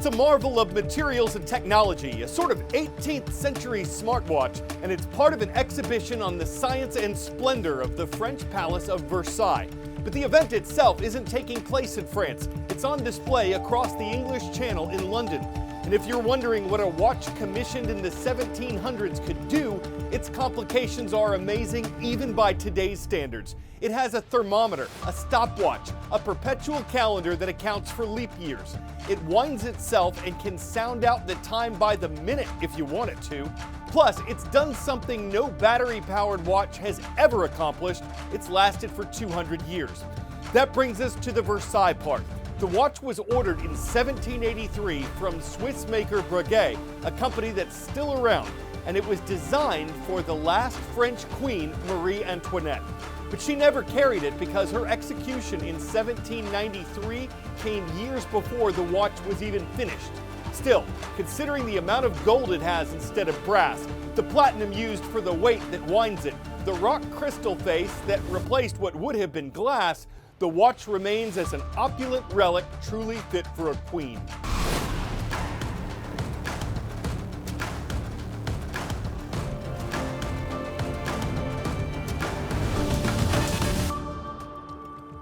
It's a marvel of materials and technology, a sort of 18th century smartwatch, and it's part of an exhibition on the science and splendor of the French Palace of Versailles. But the event itself isn't taking place in France. It's on display across the English Channel in London. And if you're wondering what a watch commissioned in the 1700s could do, its complications are amazing even by today's standards. It has a thermometer, a stopwatch, a perpetual calendar that accounts for leap years. It winds itself and can sound out the time by the minute if you want it to. Plus, it's done something no battery-powered watch has ever accomplished. It's lasted for 200 years. That brings us to the Versailles part. The watch was ordered in 1783 from Swiss maker Breguet, a company that's still around, and it was designed for the last French queen, Marie Antoinette. But she never carried it because her execution in 1793 came years before the watch was even finished. Still, considering the amount of gold it has instead of brass, the platinum used for the weight that winds it, the rock crystal face that replaced what would have been glass, the watch remains as an opulent relic truly fit for a queen.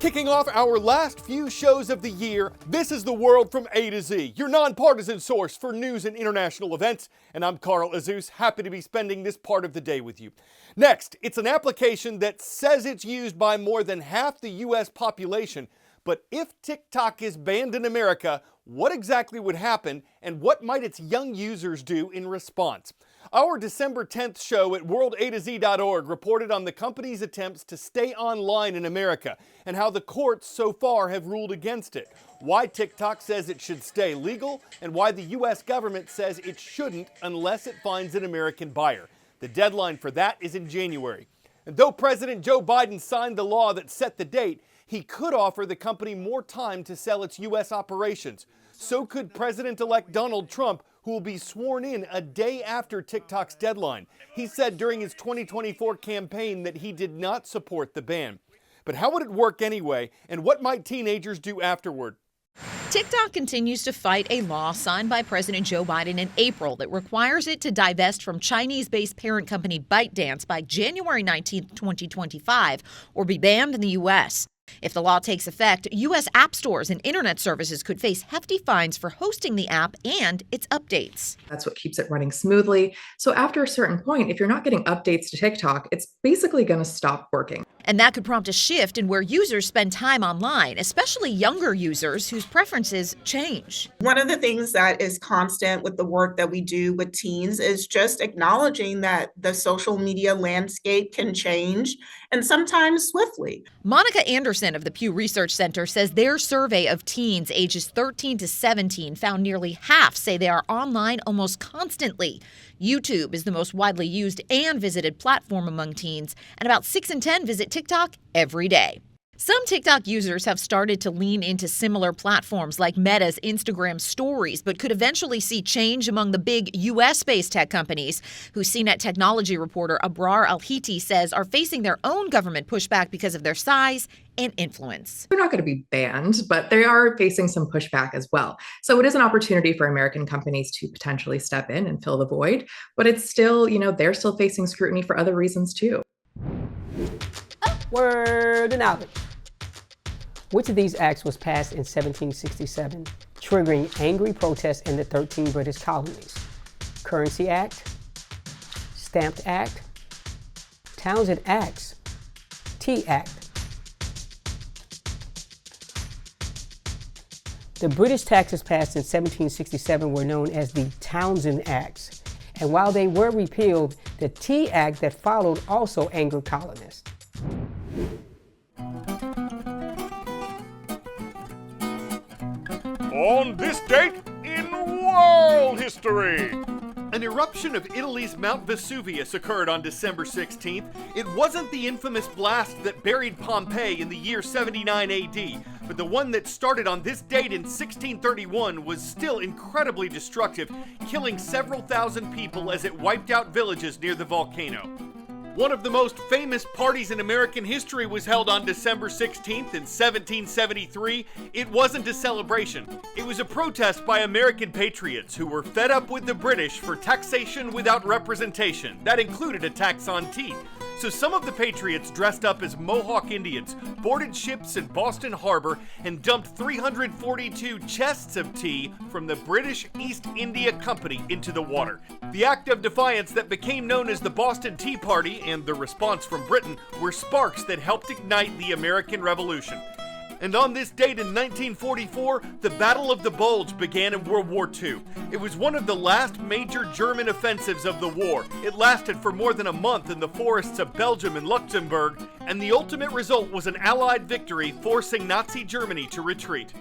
Kicking off our last few shows of the year, this is The World from A to Z, your nonpartisan source for news and international events, and I'm Carl Azuz, happy to be spending this part of the day with you. Next, it's an application that says it's used by more than half the U.S. population, but if TikTok is banned in America, what exactly would happen, and what might its young users do in response? Our December 10th show at worldatozorg reported on the company's attempts to stay online in America and how the courts so far have ruled against it, why TikTok says it should stay legal, and why the U.S. government says it shouldn't unless it finds an American buyer. The deadline for that is in January. And though President Joe Biden signed the law that set the date, he could offer the company more time to sell its U.S. operations. So could President-elect Donald Trump, who will be sworn in a day after TikTok's deadline. He said during his 2024 campaign that he did not support the ban. But how would it work anyway, and what might teenagers do afterward? TikTok continues to fight a law signed by President Joe Biden in April that requires it to divest from Chinese-based parent company ByteDance by January 19, 2025, or be banned in the U.S. If the law takes effect, U.S. app stores and internet services could face hefty fines for hosting the app and its updates. That's what keeps it running smoothly. So after a certain point, if you're not getting updates to TikTok, it's basically going to stop working. And that could prompt a shift in where users spend time online, especially younger users whose preferences change. One of the things that is constant with the work that we do with teens is just acknowledging that the social media landscape can change, and sometimes swiftly. Monica Anderson of the Pew Research Center says their survey of teens ages 13 to 17 found nearly half say they are online almost constantly. YouTube is the most widely used and visited platform among teens, and about 6 in 10 visit TikTok every day. Some TikTok users have started to lean into similar platforms like Meta's Instagram Stories, but could eventually see change among the big U.S.-based tech companies, who CNET technology reporter Abrar Al-Hiti says are facing their own government pushback because of their size and influence. They're not going to be banned, but they are facing some pushback as well. So it is an opportunity for American companies to potentially step in and fill the void, but it's still, they're still facing scrutiny for other reasons too. Word and knowledge. Which of these acts was passed in 1767, triggering angry protests in the 13 British colonies? Currency Act, Stamp Act, Townshend Acts, Tea Act. The British taxes passed in 1767 were known as the Townshend Acts, and while they were repealed, the Tea Act that followed also angered colonists. On this date in world history, an eruption of Italy's Mount Vesuvius occurred on December 16th. It wasn't the infamous blast that buried Pompeii in the year 79 AD, but the one that started on this date in 1631 was still incredibly destructive, killing several thousand people as it wiped out villages near the volcano. One of the most famous parties in American history was held on December 16th in 1773. It wasn't a celebration. It was a protest by American patriots who were fed up with the British for taxation without representation. That included a tax on tea. So some of the patriots dressed up as Mohawk Indians, boarded ships in Boston Harbor, and dumped 342 chests of tea from the British East India Company into the water. The act of defiance that became known as the Boston Tea Party and the response from Britain were sparks that helped ignite the American Revolution. And on this date in 1944, the Battle of the Bulge began in World War II. It was one of the last major German offensives of the war. It lasted for more than a month in the forests of Belgium and Luxembourg, and the ultimate result was an Allied victory, forcing Nazi Germany to retreat.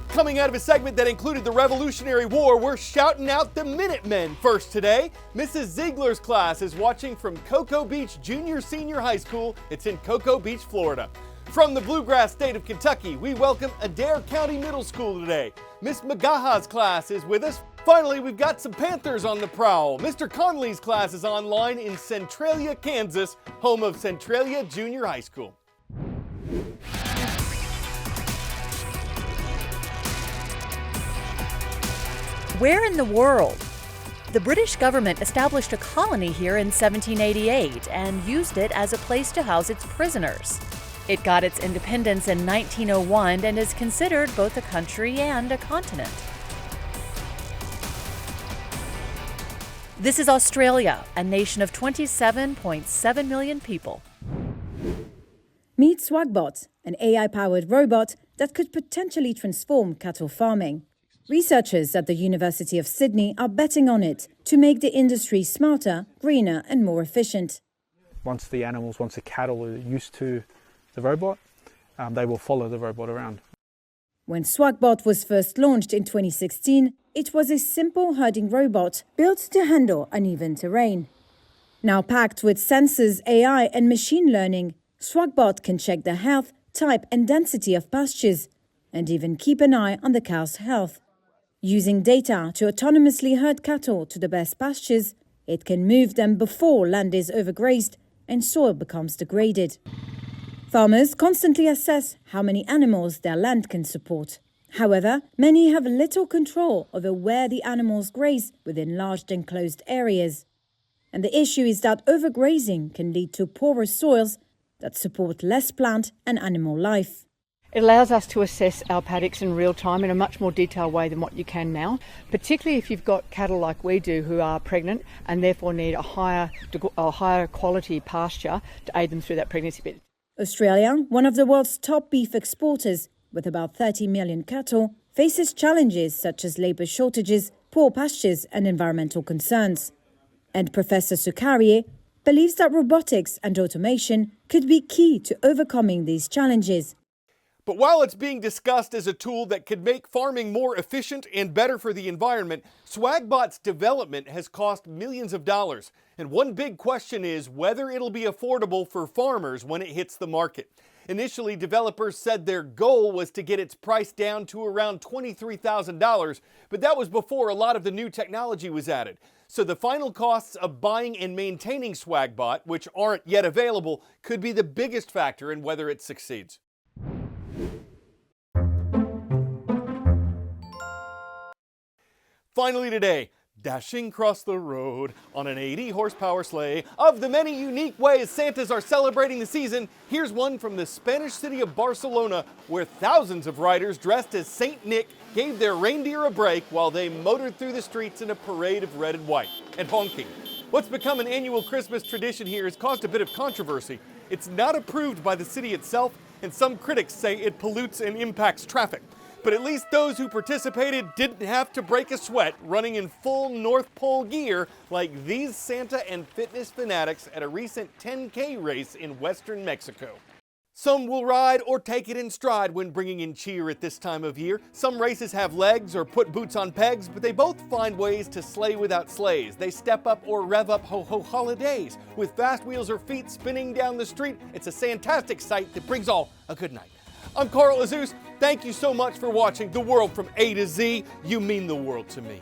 Coming out of a segment that included the Revolutionary War, we're shouting out the Minutemen. First today, Mrs. Ziegler's class is watching from Cocoa Beach Junior-Senior High School. It's in Cocoa Beach, Florida. From the bluegrass state of Kentucky, we welcome Adair County Middle School today. Miss Magaha's class is with us. Finally, we've got some Panthers on the prowl. Mr. Conley's class is online in Centralia, Kansas, home of Centralia Junior High School. Where in the world? The British government established a colony here in 1788 and used it as a place to house its prisoners. It got its independence in 1901 and is considered both a country and a continent. This is Australia, a nation of 27.7 million people. Meet Swagbot, an AI-powered robot that could potentially transform cattle farming. Researchers at the University of Sydney are betting on it to make the industry smarter, greener and more efficient. Once the cattle are used to the robot, they will follow the robot around. When Swagbot was first launched in 2016, it was a simple herding robot built to handle uneven terrain. Now packed with sensors, AI and machine learning, Swagbot can check the health, type and density of pastures and even keep an eye on the cow's health. Using data to autonomously herd cattle to the best pastures, it can move them before land is overgrazed and soil becomes degraded. Farmers constantly assess how many animals their land can support. However, many have little control over where the animals graze within large enclosed areas. And the issue is that overgrazing can lead to poorer soils that support less plant and animal life. It allows us to assess our paddocks in real time in a much more detailed way than what you can now, particularly if you've got cattle like we do who are pregnant and therefore need a higher quality pasture to aid them through that pregnancy bit. Australia, one of the world's top beef exporters, with about 30 million cattle, faces challenges such as labour shortages, poor pastures and environmental concerns. And Professor Sukarie believes that robotics and automation could be key to overcoming these challenges. But while it's being discussed as a tool that could make farming more efficient and better for the environment, Swagbot's development has cost millions of dollars. And one big question is whether it'll be affordable for farmers when it hits the market. Initially, developers said their goal was to get its price down to around $23,000, but that was before a lot of the new technology was added. So the final costs of buying and maintaining Swagbot, which aren't yet available, could be the biggest factor in whether it succeeds. Finally today, dashing across the road on an 80-horsepower sleigh. Of the many unique ways Santas are celebrating the season, here's one from the Spanish city of Barcelona, where thousands of riders dressed as Saint Nick gave their reindeer a break while they motored through the streets in a parade of red and white, and honking. What's become an annual Christmas tradition here has caused a bit of controversy. It's not approved by the city itself, and some critics say it pollutes and impacts traffic. But at least those who participated didn't have to break a sweat running in full North Pole gear like these Santa and fitness fanatics at a recent 10K race in western Mexico. Some will ride or take it in stride when bringing in cheer at this time of year. Some races have legs or put boots on pegs, but they both find ways to slay without sleighs. They step up or rev up ho-ho holidays. With fast wheels or feet spinning down the street, it's a fantastic sight that brings all a good night. I'm Carl Azuz. Thank you so much for watching The World from A to Z. You mean the world to me.